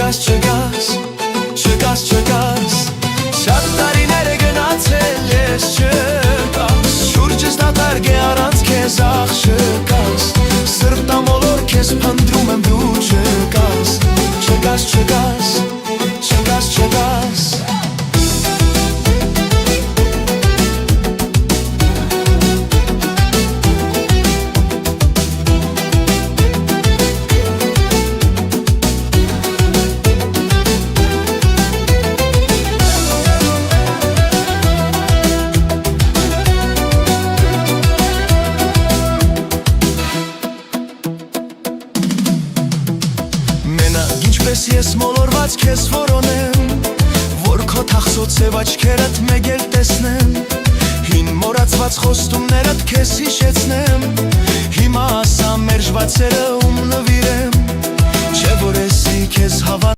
չգաս Շատ տարիներ է գնացել ես չկաս Շուրջս դատարկ է առանց քեզ ախ չկաս Սրտամոլոր քեզ փնտրում եմ դու չկաս Ինչպես ես մոլորված քեզ որոնեմ Որ քո թախսոց սև աչքերդ մեկ էլ տեսնեմ Հին մոռացված խոստումներդ քեզ հիշեցնեմ Հիմա ասա մերժված սերը ում նվիրեմ Չէ որ էսի